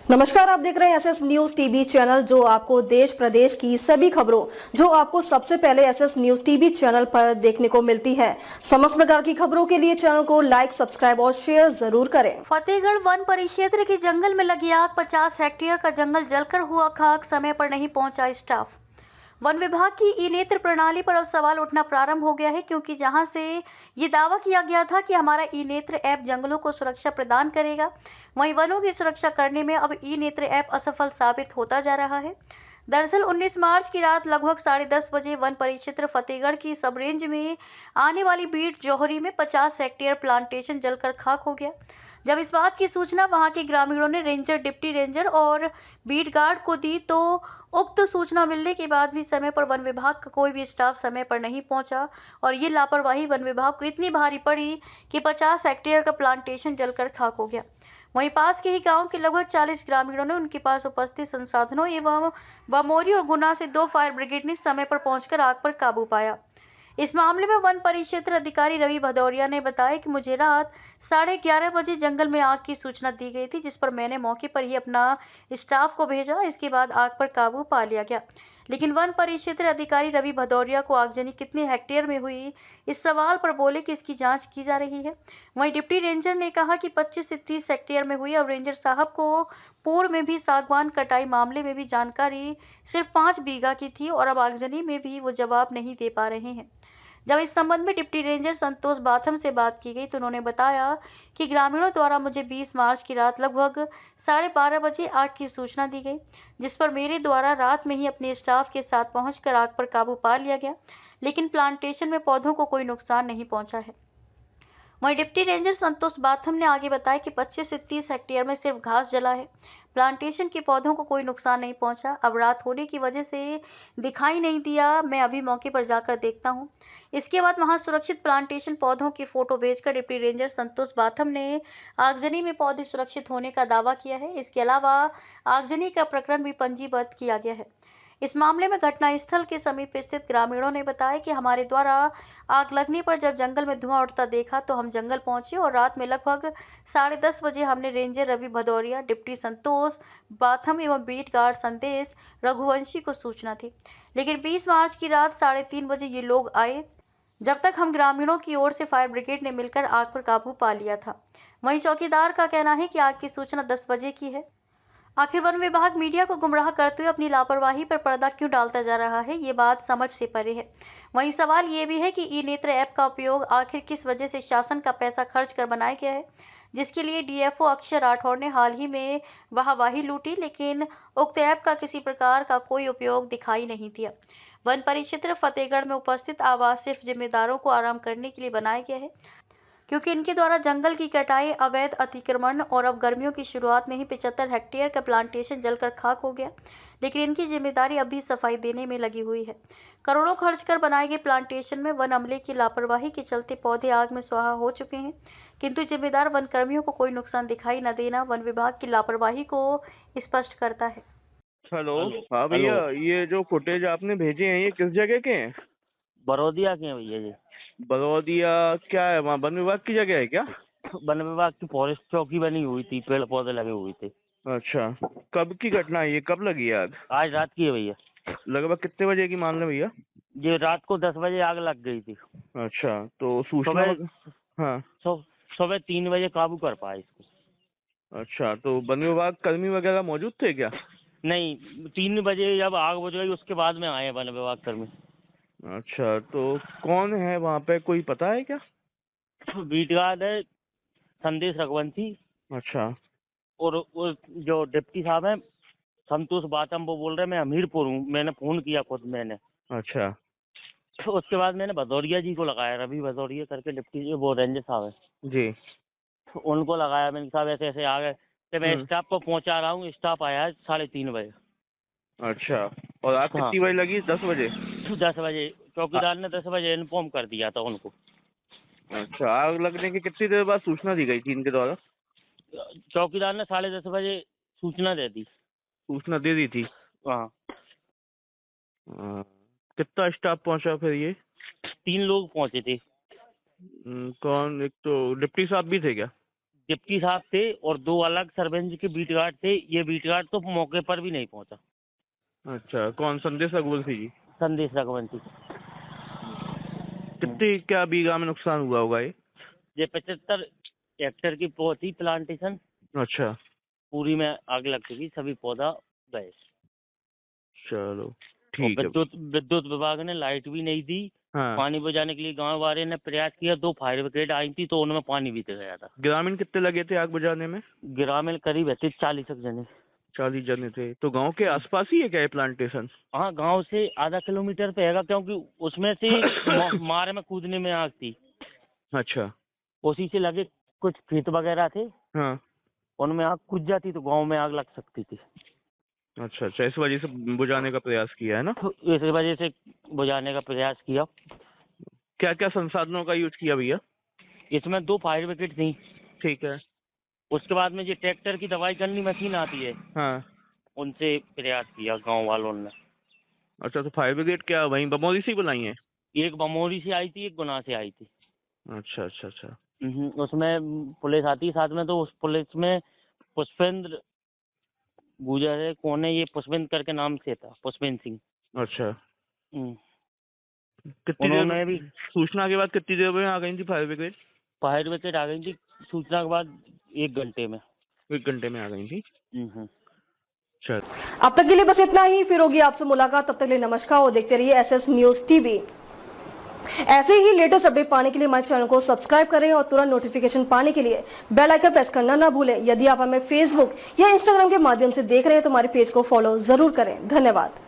नमस्कार, आप देख रहे हैं एसएस न्यूज टीवी चैनल, जो आपको देश प्रदेश की सभी खबरों जो आपको सबसे पहले एसएस न्यूज टीवी चैनल पर देखने को मिलती है। समस्त प्रकार की खबरों के लिए चैनल को लाइक, सब्सक्राइब और शेयर जरूर करें। फतेहगढ़ वन परिक्षेत्र के जंगल में लगी आग, 50 हेक्टेयर का जंगल जलकर हुआ खाक, समय पर नहीं पहुंचा स्टाफ। वन विभाग की ई नेत्र प्रणाली पर अब सवाल उठना प्रारंभ हो गया है, क्योंकि जहां से ये दावा किया गया था कि हमारा ई नेत्र ऐप जंगलों को सुरक्षा प्रदान करेगा, वहीं वनों की सुरक्षा करने में अब ई नेत्र ऐप असफल साबित होता जा रहा है। दरअसल 19 मार्च की रात लगभग 10:30 बजे वन परिक्षेत्र फतेहगढ़ की सब रेंज में आने वाली बीट जौहरी में 50 हेक्टेयर प्लांटेशन जलकर खाक हो गया। जब इस बात की सूचना वहां के ग्रामीणों ने रेंजर, डिप्टी रेंजर और बीट गार्ड को दी, तो उक्त सूचना मिलने के बाद भी समय पर वन विभाग का कोई भी स्टाफ समय पर नहीं पहुंचा और ये लापरवाही वन विभाग को इतनी भारी पड़ी कि 50 हेक्टेयर का प्लांटेशन जलकर खाक हो गया। वहीं पास के ही गांव के लगभग 40 ग्रामीणों ने उनके पास उपस्थित संसाधनों एवं बमोरी और गुना से 2 फायर ब्रिगेड ने समय पर पहुंचकर आग पर काबू पाया। इस मामले में वन परिक्षेत्र अधिकारी रवि भदौरिया ने बताया कि मुझे रात 11:30 बजे जंगल में आग की सूचना दी गई थी, जिस पर मैंने मौके पर ही अपना स्टाफ को भेजा। इसके बाद आग पर काबू पा लिया गया। लेकिन वन परिक्षेत्र अधिकारी रवि भदौरिया को आगजनी कितने हेक्टेयर में हुई, इस सवाल पर बोले कि इसकी जांच की जा रही है। वहीं डिप्टी रेंजर ने कहा कि 25 से 30 हेक्टेयर में हुई और रेंजर साहब को पूर्व में भी सागवान कटाई मामले में भी जानकारी सिर्फ 5 बीघा की थी और अब आगजनी में भी वो जवाब नहीं दे पा रहे हैं। जब इस संबंध में डिप्टी रेंजर संतोष बाथम से बात की गई तो उन्होंने बताया कि ग्रामीणों द्वारा मुझे 20 मार्च की रात लगभग 12:30 बजे आग की सूचना दी गई, जिस पर मेरे द्वारा रात में ही अपने स्टाफ के साथ पहुंचकर आग पर काबू पा लिया गया, लेकिन प्लांटेशन में पौधों को कोई नुकसान नहीं पहुंचा है। वहीं डिप्टी रेंजर संतोष बाथम ने आगे बताया कि 25 से 30 हेक्टेयर में सिर्फ घास जला है, प्लांटेशन के पौधों को कोई नुकसान नहीं पहुंचा। अब रात होने की वजह से दिखाई नहीं दिया, मैं अभी मौके पर जाकर देखता हूं। इसके बाद वहां सुरक्षित प्लांटेशन पौधों की फोटो भेजकर डिप्टी रेंजर संतोष बाथम ने आगजनी में पौधे सुरक्षित होने का दावा किया है। इसके अलावा आगजनी का प्रकरण भी पंजीबद्ध किया गया है। इस मामले में घटनास्थल के समीप स्थित ग्रामीणों ने बताया कि हमारे द्वारा आग लगने पर जब जंगल में धुआं उठता देखा तो हम जंगल पहुंचे और रात में लगभग 10:30 बजे हमने रेंजर रवि भदौरिया, डिप्टी संतोष बाथम एवं बीट गार्ड संदेश रघुवंशी को सूचना थी। लेकिन 20 मार्च की रात 3:30 बजे ये लोग आए, जब तक हम ग्रामीणों की ओर से फायर ब्रिगेड ने मिलकर आग पर काबू पा लिया था। वहीं चौकीदार का कहना है कि आग की सूचना 10 बजे की है। आखिर वन विभाग मीडिया को गुमराह करते हुए अपनी लापरवाही पर पर्दा क्यों डालता जा रहा है, ये बात समझ से परे है। वहीं सवाल ये भी है कि ई नेत्र ऐप का उपयोग आखिर किस वजह से शासन का पैसा खर्च कर बनाया गया है, जिसके लिए डीएफओ अक्षय राठौड़ ने हाल ही में वाहवाही लूटी, लेकिन उक्त ऐप का किसी प्रकार का कोई उपयोग दिखाई नहीं दिया। वन परिक्षेत्र फतेहगढ़ में उपस्थित आवास सिर्फ जिम्मेदारों को आराम करने के लिए बनाया गया है, क्योंकि इनके द्वारा जंगल की कटाई, अवैध अतिक्रमण और अब गर्मियों की शुरुआत में ही 75 हेक्टेयर का प्लांटेशन जलकर खाक हो गया। लेकिन इनकी जिम्मेदारी अभी सफाई देने में लगी हुई है। करोड़ों खर्च कर बनाए गए प्लांटेशन में वन अमले की लापरवाही के चलते पौधे आग में स्वाहा हो चुके हैं, किंतु जिम्मेदार वन कर्मियों को कोई नुकसान दिखाई न देना वन विभाग की लापरवाही को स्पष्ट करता है। हेलो। हाँ भैया, ये जो फुटेज आपने भेजे हैं ये किस जगह के हैं? बरौदिया के हैं भैया जी। बलौदिया क्या है, वहाँ वन विभाग की जगह है क्या? वन विभाग की फॉरेस्ट चौकी बनी हुई थी, पेड़ पौधे लगे हुए थे। अच्छा, कब की घटना है ये, कब लगी आग? आज रात की है भैया। लगभग कितने बजे की मान लें भैया? ये रात को 10 बजे आग लग गई थी। अच्छा, तो सूचना हाँ। सुबह 3 बजे काबू कर पाए इसको। अच्छा, तो वन विभाग कर्मी वगैरह मौजूद थे क्या? नहीं, 3 बजे जब आग बुझ गई उसके बाद में आए वन विभाग कर्मी। अच्छा, तो कौन है वहाँ पे, कोई पता है क्या? बीट गार्ड है संदेश रघुवंशी, अच्छा। और वो जो डिप्टी साहब हैं संतोष बातम, वो बोल रहे मैं हमीरपुर हूँ, मैंने फोन किया खुद मैंने। अच्छा। तो उसके बाद मैंने भदौरिया जी को लगाया, रवि भदौरिया करके डिप्टी जी, वो रेंजर साहब है जी। उनको लगाया। मैंने कहा ऐसे ऐसे आ गए, तो मैं स्टाफ को पहुंचा रहा हूँ। स्टाफ आया है 3:30 बजे। अच्छा, और आग हाँ, कितनी बजे लगी? 10 बजे? 10 बजे चौकीदार ने 10 बजे इन्फॉर्म कर दिया था उनको। अच्छा, आग लगने की कितनी देर बाद सूचना दी गई थी इनके द्वारा? चौकीदार ने 10:30 बजे सूचना दे दी। सूचना दे दी थी? हाँ। कितना स्टाफ पहुंचा फिर ये? 3 लोग पहुंचे थे। कौन? एक तो डिप्टी साहब भी थे क्या? डिप्टी साहब थे और 2 अलग सरपंच के बीट गार्ड थे। ये बीट गार्ड तो मौके पर भी नहीं पहुंचा। अच्छा, कौन संदेश रघुवंशी जी? संदेश रघुवंशी। कितनी क्या बीघा में नुकसान हुआ होगा ये? 75 हेक्टेयर की थी प्लांटेशन, अच्छा, पूरी में आग लग चुकी, सभी पौधा गए। चलो और ठीक है। विद्युत विभाग ने लाइट भी नहीं दी। हाँ, पानी बुझाने के लिए गांव वाले ने प्रयास किया, 2 फायर ब्रिगेड आई थी तो उनमें पानी भी दे गया था। ग्रामीण कितने लगे थे आग बुझाने में? ग्रामीण करीब है 40 जने। 40 जने थे। तो गांव के आसपास ही है क्या ये प्लांटेशन? हाँ, गांव से आधा किलोमीटर पे है, क्योंकि उसमें से मार में कूदने में आग थी। अच्छा। उसी से लगे कुछ खेत वगैरह थे, हाँ, उनमें आग कूद जाती तो गांव में आग लग सकती थी। अच्छा अच्छा, इस वजह से बुझाने का प्रयास किया है ना? तो इस वजह से बुझाने का प्रयास किया। क्या क्या संसाधनों का यूज किया भैया? इसमें 2 फायर ब्रिगेड थी। ठीक है। उसके बाद में जो ट्रैक्टर की दवाई करनी मशीन आती है, हाँ, उनसे प्रयास किया गांव वालों ने। अच्छा, तो फायर ब्रिगेड क्या वहीं बमौली से ही बुलाई है? एक बमोरी से आई थी, एक गुना से आई थी। अच्छा अच्छा अच्छा। उसमें पुलिस आती है साथ में, तो उस पुलिस में पुष्पेंद्र गुजर है, कौन है ये, पुष्पेंद्र करके नाम से था, पुष्पेंद्र सिंह। अच्छा, हम्म, कितनी देर उन्होंने भी सूचना के बाद कितनी देर में आ गई थी फायर ब्रिगेड? फायर ब्रिगेड आ गई थी सूचना के बाद 1 घंटे में। 1 घंटे में आ गई थी। चल, अब तक के लिए बस इतना ही, फिर होगी आपसे मुलाकात। तब तक के लिए नमस्कार और देखते रहिए एसएस न्यूज टीवी। ऐसे ही लेटेस्ट अपडेट पाने के लिए हमारे चैनल को सब्सक्राइब करें और तुरंत नोटिफिकेशन पाने के लिए बेल आइकन प्रेस करना ना भूलें। यदि आप हमें फेसबुक या इंस्टाग्राम के माध्यम से देख रहे हैं तो हमारे पेज को फॉलो जरूर करें। धन्यवाद।